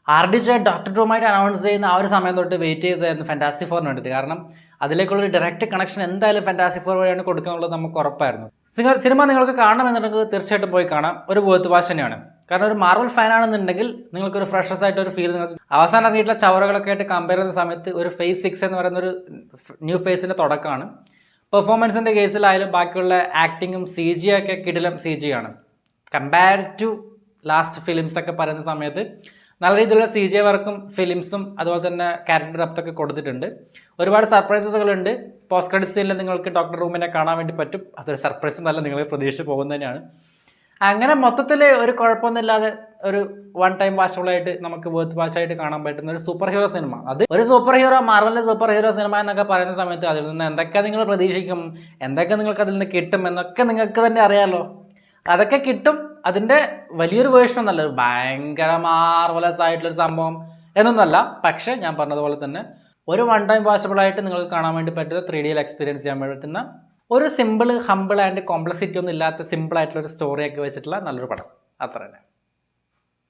RDJ doctor ഡൂമായിട്ട് announce ചെയ്യുന്ന ആ ഒരു സമയം തൊട്ട് വെയിറ്റ് ചെയ്തായിരുന്നു ഫാന്റാസ്റ്റിക് ഫോറിന് വേണ്ടിയിട്ട്. കാരണം അതിലേക്കുള്ളൊരു ഡയറക്റ്റ് കണക്ഷൻ എന്തായാലും ഫാന്റാസ്റ്റിക് ഫോർ വഴിയാണ് കൊടുക്കാനുള്ളത് നമുക്ക് ഉറപ്പായിരുന്നു. സിനിമ നിങ്ങൾക്ക് കാണണമെന്നുണ്ടെങ്കിൽ തീർച്ചയായിട്ടും പോയി കാണാം. ഒരു വേർത്ത് വാച്ച് തന്നെയാണ്. കാരണം ഒരു മാർവൽ ഫാനാണെന്നുണ്ടെങ്കിൽ നിങ്ങൾക്കൊരു ഫ്രഷസ് ആയിട്ട് ഒരു ഫീൽ നിങ്ങൾക്ക് അവസാനം ഇറങ്ങിയിട്ടുള്ള ചവറുകളൊക്കെ ആയിട്ട് കമ്പയർ ചെയ്യുന്ന സമയത്ത് ഒരു ഫേസ് 6 എന്ന് പറയുന്ന ഒരു ന്യൂ ഫേസിൻ്റെ തുടക്കമാണ്. പെർഫോമൻസിൻ്റെ കേസിലായാലും ബാക്കിയുള്ള ആക്ടിങ്ങും CG ഒക്കെ കിടിലം CG ആണ്. കമ്പയർ ടു ലാസ്റ്റ് ഫിലിംസ് ഒക്കെ പറയുന്ന സമയത്ത് നല്ല രീതിയിലുള്ള CG വർക്കും ഫിലിംസും അതുപോലെ തന്നെ ക്യാരക്ടർ ഡെപ്തൊക്കെ കൊടുത്തിട്ടുണ്ട്. ഒരുപാട് സർപ്രൈസസുകളുണ്ട്. പോസ്റ്റ് ക്രെഡിറ്റ് സീനിൽ നിങ്ങൾക്ക് ഡോക്ടർ റൂമിനെ കാണാൻ വേണ്ടി പറ്റും. അതൊരു സർപ്രൈസ് നല്ല നിങ്ങൾ പ്രതീക്ഷിച്ച് പോകുന്നതന്നെയാണ്. അങ്ങനെ മൊത്തത്തിൽ ഒരു കുഴപ്പമൊന്നുമില്ലാതെ ഒരു വൺ ടൈം വാച്ചബിളായിട്ട് നമുക്ക് വേർത്ത് വാച്ചായിട്ട് കാണാൻ പറ്റുന്ന ഒരു സൂപ്പർ ഹീറോ സിനിമ. അത് ഒരു സൂപ്പർ ഹീറോ, മാർവലിൻ്റെ സൂപ്പർ ഹീറോ സിനിമ എന്നൊക്കെ പറയുന്ന സമയത്ത് അതിൽ നിന്ന് എന്തൊക്കെ നിങ്ങൾ പ്രതീക്ഷിക്കും, എന്തൊക്കെ നിങ്ങൾക്ക് അതിൽ നിന്ന് കിട്ടും എന്നൊക്കെ നിങ്ങൾക്ക് തന്നെ അറിയാമല്ലോ. അതൊക്കെ കിട്ടും. അതിൻ്റെ വലിയൊരു വേർഷൻ ഒന്നല്ല, ഭയങ്കര മാർവലസ് ആയിട്ടുള്ളൊരു സംഭവം എന്നൊന്നല്ല. പക്ഷേ ഞാൻ പറഞ്ഞതുപോലെ തന്നെ ഒരു വൺ ടൈം വാച്ചബിളായിട്ട് നിങ്ങൾക്ക് കാണാൻ വേണ്ടി പറ്റുന്ന 3D എക്സ്പീരിയൻസ് ചെയ്യാൻ പറ്റുന്ന ഒരു സിമ്പിൾ, ഹമ്പിൾ ആൻഡ് കോംപ്ലക്സിറ്റി ഒന്നും ഇല്ലാത്ത സിമ്പിൾ ആയിട്ടുള്ളൊരു സ്റ്റോറിയൊക്കെ വെച്ചിട്ടുള്ള നല്ലൊരു പടം. അത്ര തന്നെ.